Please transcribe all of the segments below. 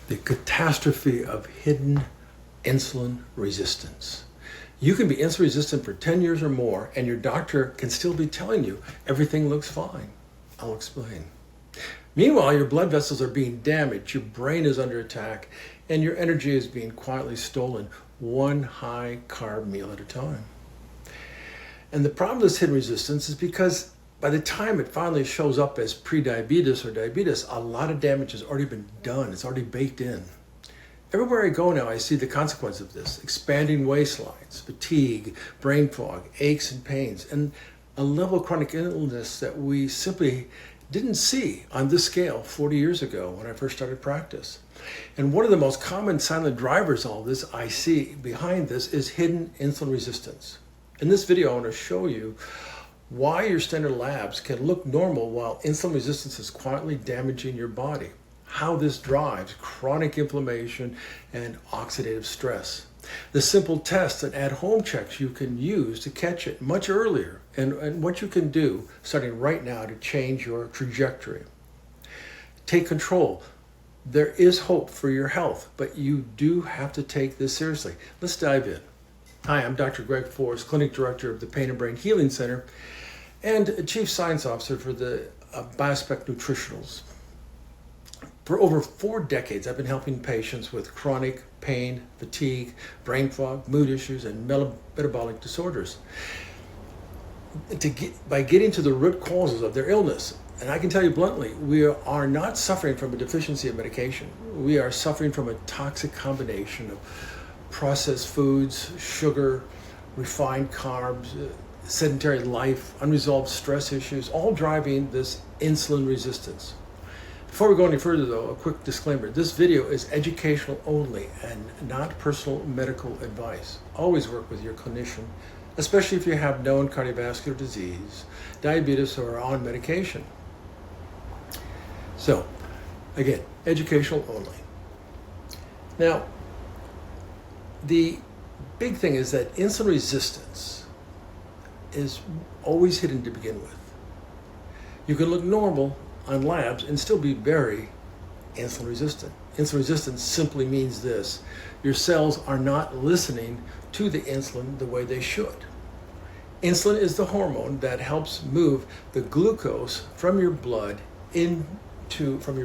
The catastrophe of hidden insulin resistance. You can be insulin resistant for 10 years or more, and your doctor can still be telling you everything looks fine. I'll explain. Meanwhile, your blood vessels are being damaged, your brain is under attack, and your energy is being quietly stolen, one high carb meal at a time. And the problem with this hidden resistance is because by the time it finally shows up as prediabetes or diabetes, a lot of damage has already been done. It's already baked in. Everywhere I go now, I see the consequence of this. Expanding waistlines, fatigue, brain fog, aches and pains, and a level of chronic illness that we simply didn't see on this scale 40 years ago when I first started practice. And one of the most common silent drivers of all this I see behind this is hidden insulin resistance. In this video, I want to show you why your standard labs can look normal while insulin resistance is quietly damaging your body, how this drives chronic inflammation and oxidative stress. The simple tests and at-home checks you can use to catch it much earlier, and what you can do starting right now to change your trajectory. Take control. There is hope for your health, but you do have to take this seriously. Let's dive in. Hi, I'm Dr. Greg Forrest, Clinic Director of the Pain and Brain Healing Center and Chief Science Officer for the Biospec Nutritionals. For over 4 decades, I've been helping patients with chronic pain, fatigue, brain fog, mood issues, and metabolic disorders by getting to the root causes of their illness. And I can tell you bluntly, we are not suffering from a deficiency of medication. We are suffering from a toxic combination of processed foods, sugar, refined carbs, sedentary life, unresolved stress issues, all driving this insulin resistance. Before we go any further though, a quick disclaimer. This video is educational only and not personal medical advice. Always work with your clinician, especially if you have known cardiovascular disease, diabetes, or are on medication. So, again, educational only. Now, the big thing is that insulin resistance is always hidden to begin with. You can look normal on labs and still be very insulin resistant. Insulin resistance simply means this: your cells are not listening to the insulin the way they should. Insulin is the hormone that helps move the glucose from your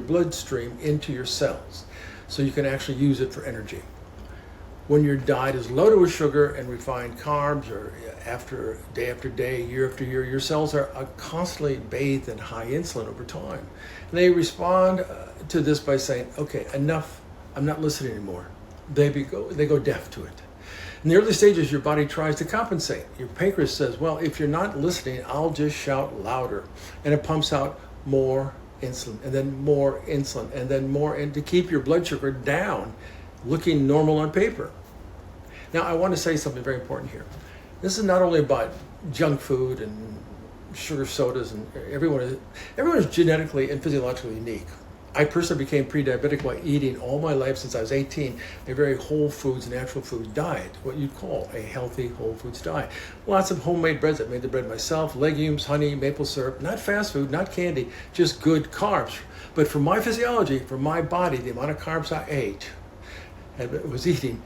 bloodstream into your cells, so you can actually use it for energy. When your diet is loaded with sugar and refined carbs, or day after day, year after year, your cells are constantly bathed in high insulin over time. And they respond to this by saying, okay, enough, I'm not listening anymore. They go deaf to it. In the early stages, your body tries to compensate. Your pancreas says, well, if you're not listening, I'll just shout louder. And it pumps out more insulin, and then more insulin, and then more, and to keep your blood sugar down, looking normal on paper. Now, I want to say something very important here. This is not only about junk food and sugar sodas, and everyone is genetically and physiologically unique. I personally became pre-diabetic by eating all my life since I was 18 a very whole foods, natural foods diet, what you'd call a healthy whole foods diet. Lots of homemade breads. I made the bread myself, legumes, honey, maple syrup, not fast food, not candy, just good carbs. But for my physiology, for my body, the amount of carbs I ate and was eating,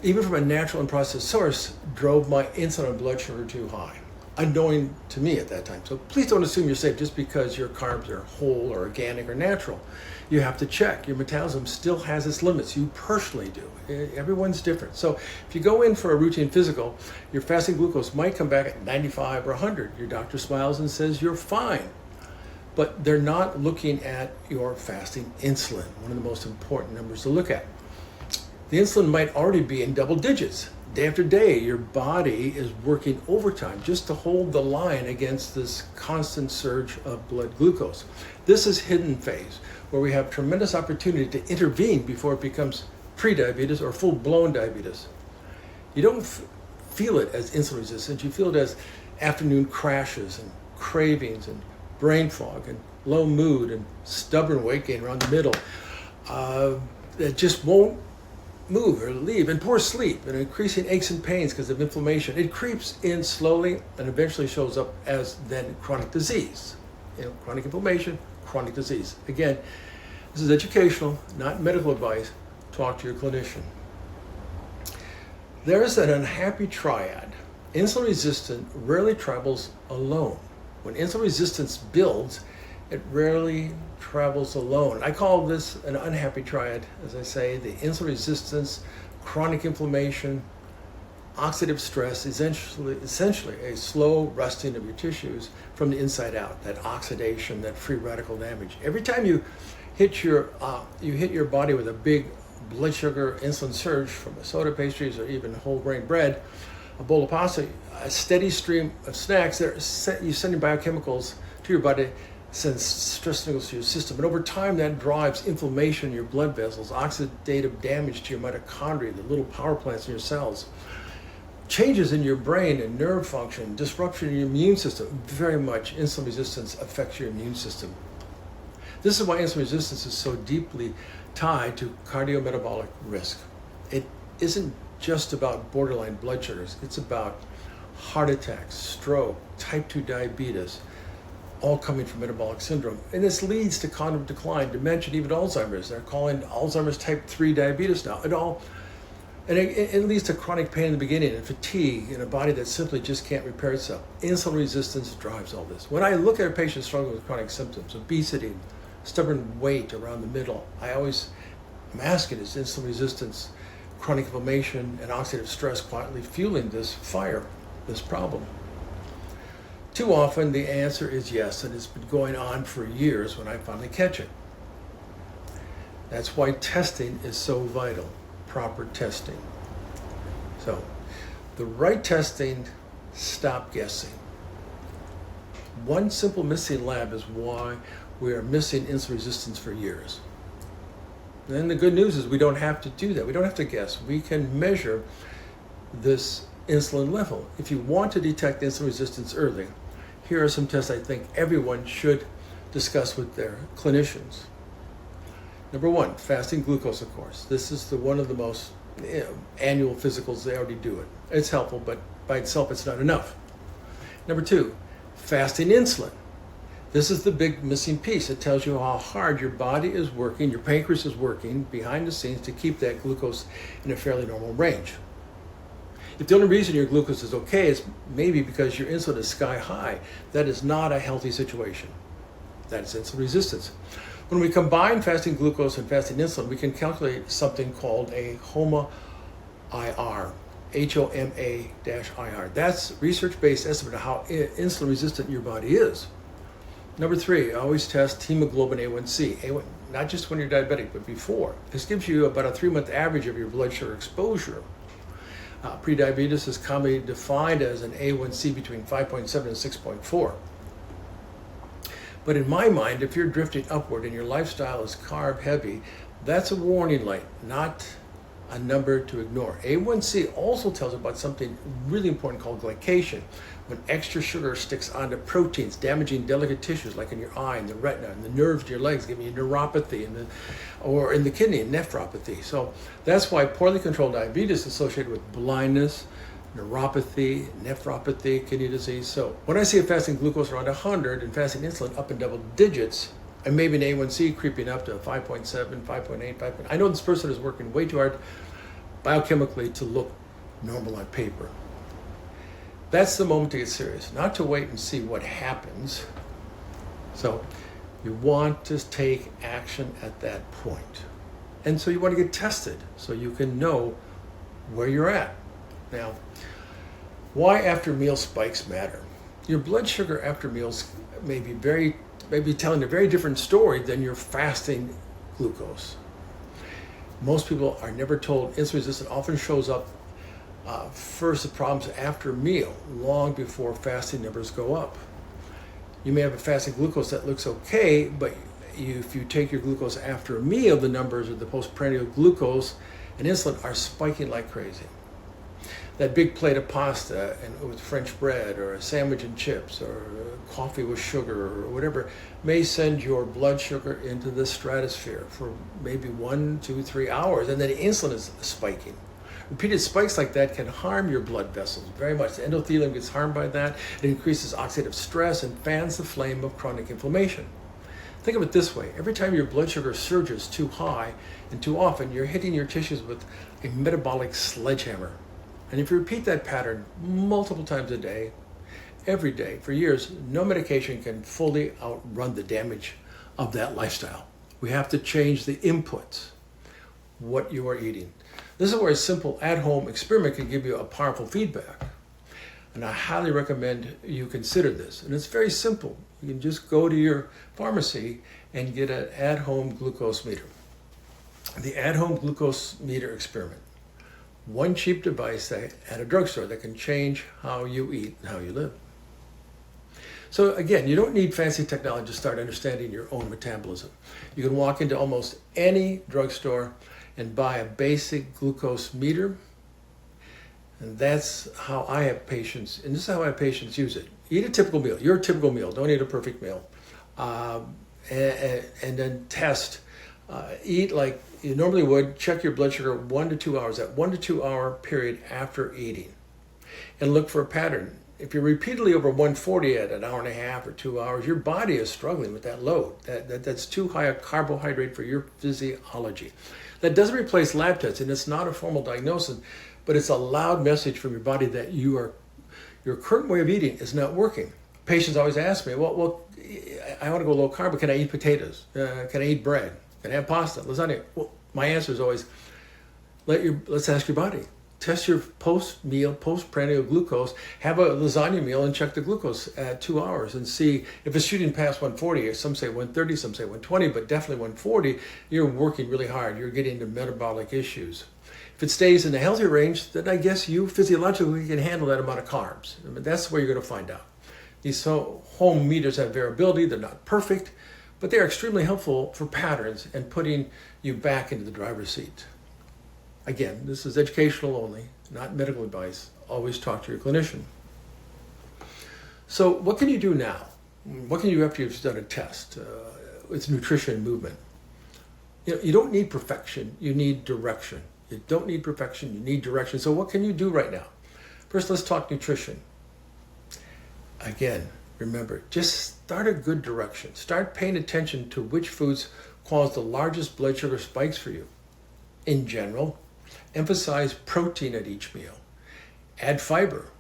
even from a natural and processed source, drove my insulin and blood sugar too high, unknowing to me at that time. So please don't assume you're safe just because your carbs are whole or organic or natural. You have to check. Your metabolism still has its limits. You personally do. Everyone's different. So if you go in for a routine physical, your fasting glucose might come back at 95 or 100. Your doctor smiles and says you're fine. But they're not looking at your fasting insulin, one of the most important numbers to look at. The insulin might already be in double digits. Day after day, your body is working overtime just to hold the line against this constant surge of blood glucose. This is hidden phase, where we have tremendous opportunity to intervene before it becomes pre-diabetes or full-blown diabetes. You don't feel it as insulin resistance. You feel it as afternoon crashes and cravings and brain fog and low mood and stubborn weight gain around the middle. That just won't move or leave, and poor sleep and increasing aches and pains because of inflammation. It creeps in slowly and eventually shows up as then chronic disease. Chronic inflammation, chronic disease. Again, This is educational, not medical advice. Talk to your clinician. There is an unhappy triad. Insulin resistance rarely travels alone. When insulin resistance builds, it rarely travels alone. I call this an unhappy triad, as I say. The insulin resistance, chronic inflammation, oxidative stress, essentially a slow rusting of your tissues from the inside out, that oxidation, that free radical damage. Every time you hit your body with a big blood sugar insulin surge from a soda, pastries, or even whole grain bread, a bowl of pasta, a steady stream of snacks, you're sending biochemicals to your body, sends stress signals to your system. And over time, that drives inflammation in your blood vessels, oxidative damage to your mitochondria, the little power plants in your cells, changes in your brain and nerve function, disruption in your immune system. Very much insulin resistance affects your immune system. This is why insulin resistance is so deeply tied to cardiometabolic risk. It isn't just about borderline blood sugars. It's about heart attacks, stroke, type 2 diabetes, all coming from metabolic syndrome. And this leads to cognitive decline, dementia, even Alzheimer's. They're calling Alzheimer's type 3 diabetes now. It leads to chronic pain in the beginning and fatigue in a body that simply just can't repair itself. Insulin resistance drives all this. When I look at a patient struggling with chronic symptoms, obesity, stubborn weight around the middle, I'm asking, is insulin resistance, chronic inflammation, and oxidative stress quietly fueling this fire, this problem? Too often the answer is yes, and it's been going on for years when I finally catch it. That's why testing is so vital, proper testing. So, the right testing, stop guessing. One simple missing lab is why we are missing insulin resistance for years. And the good news is we don't have to do that. We don't have to guess. We can measure this insulin level. If you want to detect insulin resistance early, here are some tests I think everyone should discuss with their clinicians. Number one, fasting glucose, of course. This is one of the most annual physicals. They already do it. It's helpful, but by itself it's not enough. Number two, fasting insulin. This is the big missing piece. It tells you how hard your body is working, your pancreas is working behind the scenes to keep that glucose in a fairly normal range. If the only reason your glucose is okay is maybe because your insulin is sky high, that is not a healthy situation. That is insulin resistance. When we combine fasting glucose and fasting insulin, we can calculate something called a HOMA-IR, HOMA-IR. That's research-based estimate of how insulin resistant your body is. Number three, always test hemoglobin A1C, not just when you're diabetic, but before. This gives you about a 3-month average of your blood sugar exposure. Prediabetes is commonly defined as an A1C between 5.7 and 6.4. But in my mind, if you're drifting upward and your lifestyle is carb heavy, that's a warning light, not a number to ignore. A1C also tells about something really important called glycation. When extra sugar sticks onto proteins, damaging delicate tissues like in your eye and the retina and the nerves in your legs, giving you neuropathy or in the kidney, nephropathy. So that's why poorly controlled diabetes is associated with blindness, neuropathy, nephropathy, kidney disease. So when I see a fasting glucose around 100 and fasting insulin up in double digits, and maybe an A1C creeping up to 5.7, 5.8, 5. I know this person is working way too hard biochemically to look normal on paper. That's the moment to get serious, not to wait and see what happens. So you want to take action at that point. And so you want to get tested so you can know where you're at. Now, why after meal spikes matter? Your blood sugar after meals may be telling a very different story than your fasting glucose. Most people are never told insulin resistance often shows up first the problems after a meal, long before fasting numbers go up. You may have a fasting glucose that looks okay, but if you take your glucose after a meal, the numbers of the postprandial glucose and insulin are spiking like crazy. That big plate of pasta and with French bread or a sandwich and chips or coffee with sugar or whatever may send your blood sugar into the stratosphere for maybe 1, 2, 3 hours, and then the insulin is spiking. Repeated spikes like that can harm your blood vessels very much. The endothelium gets harmed by that. It increases oxidative stress and fans the flame of chronic inflammation. Think of it this way. Every time your blood sugar surges too high and too often, you're hitting your tissues with a metabolic sledgehammer. And if you repeat that pattern multiple times a day, every day, for years, no medication can fully outrun the damage of that lifestyle. We have to change the inputs, what you are eating. This is where a simple at-home experiment can give you a powerful feedback. And I highly recommend you consider this. And it's very simple. You can just go to your pharmacy and get an at-home glucose meter. The at-home glucose meter experiment. One cheap device at a drugstore that can change how you eat and how you live. So again, you don't need fancy technology to start understanding your own metabolism. You can walk into almost any drugstore and buy a basic glucose meter. And that's how I have patients, and this is how I have patients use it. Eat a typical meal, your typical meal, don't eat a perfect meal. And then test. Eat like you normally would, check your blood sugar 1 to 2 hours, that 1 to 2 hour period after eating. And look for a pattern. If you're repeatedly over 140 at an hour and a half or 2 hours, your body is struggling with that load. That's too high a carbohydrate for your physiology. That doesn't replace lab tests, and it's not a formal diagnosis, but it's a loud message from your body that your current way of eating is not working. Patients always ask me, well, I want to go low carb, but can I eat potatoes? Can I eat bread? Can I have pasta, lasagna? Well, my answer is always, let's ask your body. Test your post-meal, post-prandial glucose, have a lasagna meal and check the glucose at 2 hours and see if it's shooting past 140, some say 130, some say 120, but definitely 140, you're working really hard. You're getting into metabolic issues. If it stays in the healthy range, then I guess you physiologically can handle that amount of carbs. I mean, that's where you're going to find out. These home meters have variability. They're not perfect, but they're extremely helpful for patterns and putting you back into the driver's seat. Again, this is educational only, not medical advice. Always talk to your clinician. So what can you do now? What can you do after you've done a test? It's nutrition and movement. You don't need perfection. You need direction. You don't need perfection. You need direction. So what can you do right now? First, let's talk nutrition. Again, remember, just start a good direction. Start paying attention to which foods cause the largest blood sugar spikes for you. In general, emphasize protein at each meal. Add fiber,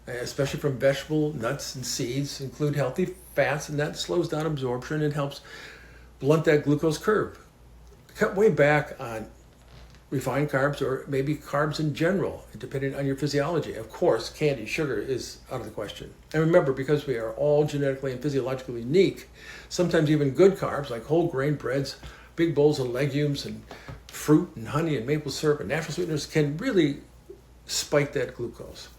especially from vegetable, nuts, and seeds. Include healthy fats, and that slows down absorption and helps blunt that glucose curve. Cut way back on refined carbs or maybe carbs in general, depending on your physiology. Of course, candy, sugar is out of the question. And remember, because we are all genetically and physiologically unique, sometimes even good carbs like whole grain breads, big bowls of legumes, and fruit and honey and maple syrup and natural sweeteners can really spike that glucose.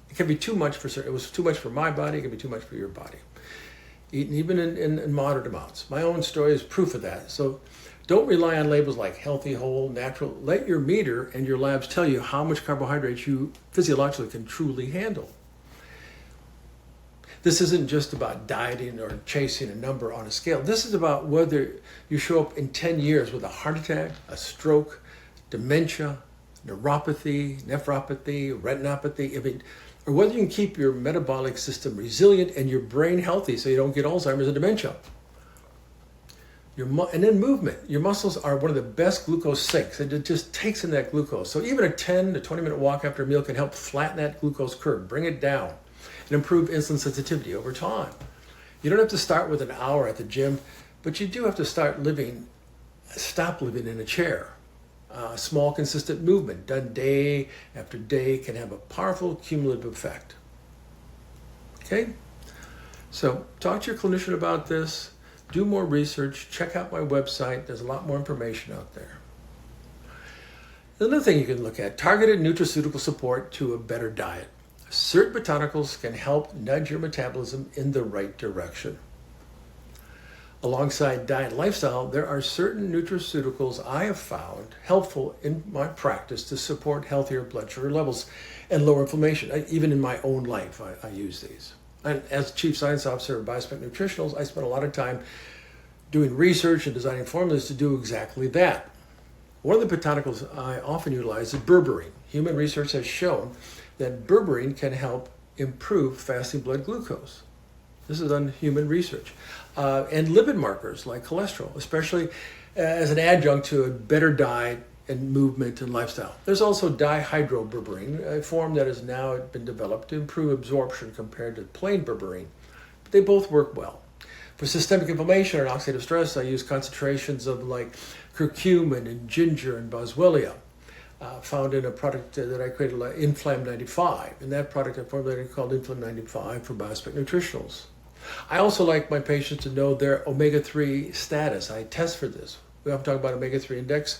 It can be too much for certain. It was too much for my body. It can be too much for your body. Eaten even in moderate amounts. My own story is proof of that. So don't rely on labels like healthy, whole, natural. Let your meter and your labs tell you how much carbohydrates you physiologically can truly handle. This isn't just about dieting or chasing a number on a scale. This is about whether you show up in 10 years with a heart attack, a stroke, dementia, neuropathy, nephropathy, retinopathy, or whether you can keep your metabolic system resilient and your brain healthy so you don't get Alzheimer's and dementia. And then movement. Your muscles are one of the best glucose sinks. It just takes in that glucose. So even a 10 to 20 minute walk after a meal can help flatten that glucose curve, bring it down, and improve insulin sensitivity over time. You don't have to start with an hour at the gym, but you do have to stop living in a chair. Small, consistent movement done day after day can have a powerful cumulative effect. Okay? So talk to your clinician about this. Do more research. Check out my website. There's a lot more information out there. Another thing you can look at, targeted nutraceutical support to a better diet. Certain botanicals can help nudge your metabolism in the right direction. Alongside diet and lifestyle, there are certain nutraceuticals I have found helpful in my practice to support healthier blood sugar levels and lower inflammation. Even in my own life, I use these. And as Chief Science Officer of Biospec Nutritionals, I spent a lot of time doing research and designing formulas to do exactly that. One of the botanicals I often utilize is berberine. Human research has shown that berberine can help improve fasting blood glucose. This is on human research. And lipid markers like cholesterol, especially as an adjunct to a better diet and movement and lifestyle. There's also dihydroberberine, a form that has now been developed to improve absorption compared to plain berberine. But they both work well. For systemic inflammation and oxidative stress, I use concentrations of like curcumin and ginger and boswellia, found in a product that I created, like Inflam 95. And that product I formulated called Inflam 95 for Biospec Nutritionals. I also like my patients to know their omega-3 status. I test for this. We often talk about omega-3 index.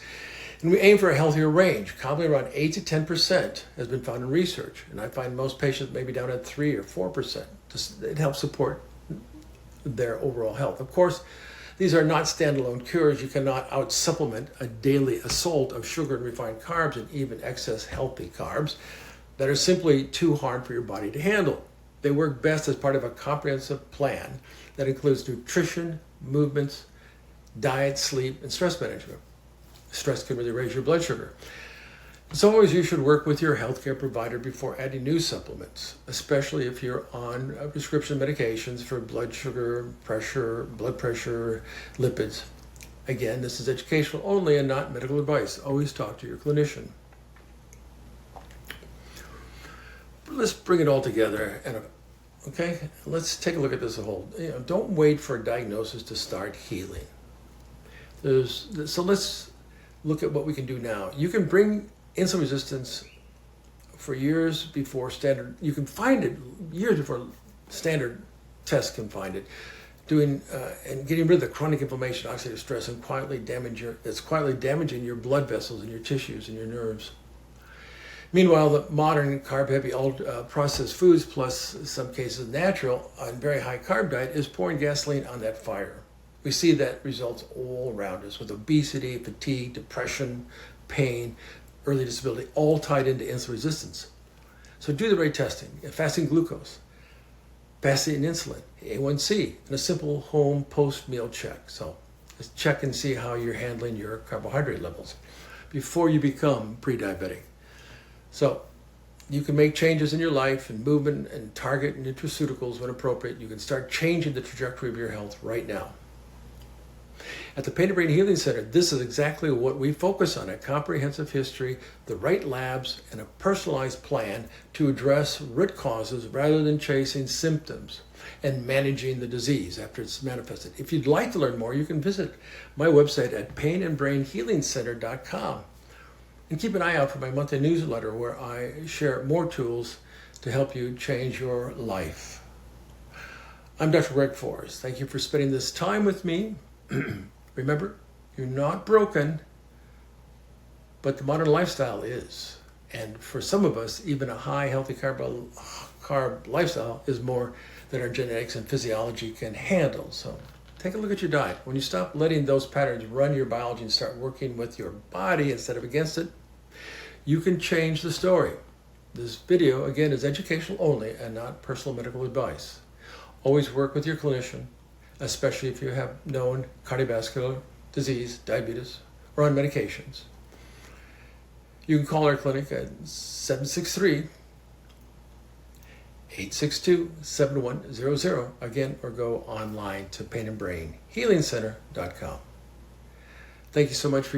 And we aim for a healthier range. Commonly around 8 to 10% has been found in research. And I find most patients maybe down at 3 or 4%. It helps support their overall health. Of course, these are not standalone cures. You cannot out-supplement a daily assault of sugar and refined carbs and even excess healthy carbs that are simply too hard for your body to handle. They work best as part of a comprehensive plan that includes nutrition, movements, diet, sleep, and stress management. Stress can really raise your blood sugar. As always, you should work with your healthcare provider before adding new supplements, especially if you're on prescription medications for blood sugar, blood pressure, lipids. Again, this is educational only and not medical advice. Always talk to your clinician. Let's bring it all together, okay? Let's take a look at this as a whole. Don't wait for a diagnosis to start healing. So let's look at what we can do now. You can bring insulin resistance for years before standard. You can find it years before standard tests can find it. Doing and getting rid of the chronic inflammation, oxidative stress, and quietly damaging your blood vessels and your tissues and your nerves. Meanwhile, the modern carb-heavy, processed foods, plus in some cases natural and very high carb diet, is pouring gasoline on that fire. We see that results all around us with obesity, fatigue, depression, pain, early disability, all tied into insulin resistance. So do the right testing, fasting glucose, fasting insulin, A1C, and a simple home post-meal check. So just check and see how you're handling your carbohydrate levels before you become pre-diabetic. So you can make changes in your life and movement and target nutraceuticals when appropriate. You can start changing the trajectory of your health right now. At the Pain and Brain Healing Center, this is exactly what we focus on: a comprehensive history, the right labs, and a personalized plan to address root causes rather than chasing symptoms and managing the disease after it's manifested. If you'd like to learn more, you can visit my website at painandbrainhealingcenter.com. And keep an eye out for my monthly newsletter where I share more tools to help you change your life. I'm Dr. Greg Forrest. Thank you for spending this time with me. Remember, you're not broken, but the modern lifestyle is. And for some of us, even a high, healthy carb lifestyle is more than our genetics and physiology can handle. So take a look at your diet. When you stop letting those patterns run your biology and start working with your body instead of against it, you can change the story. This video, again, is educational only and not personal medical advice. Always work with your clinician, especially if you have known cardiovascular disease, diabetes, or on medications. You can call our clinic at 763-862-7100, again, or go online to painandbrainhealingcenter.com. Thank you so much for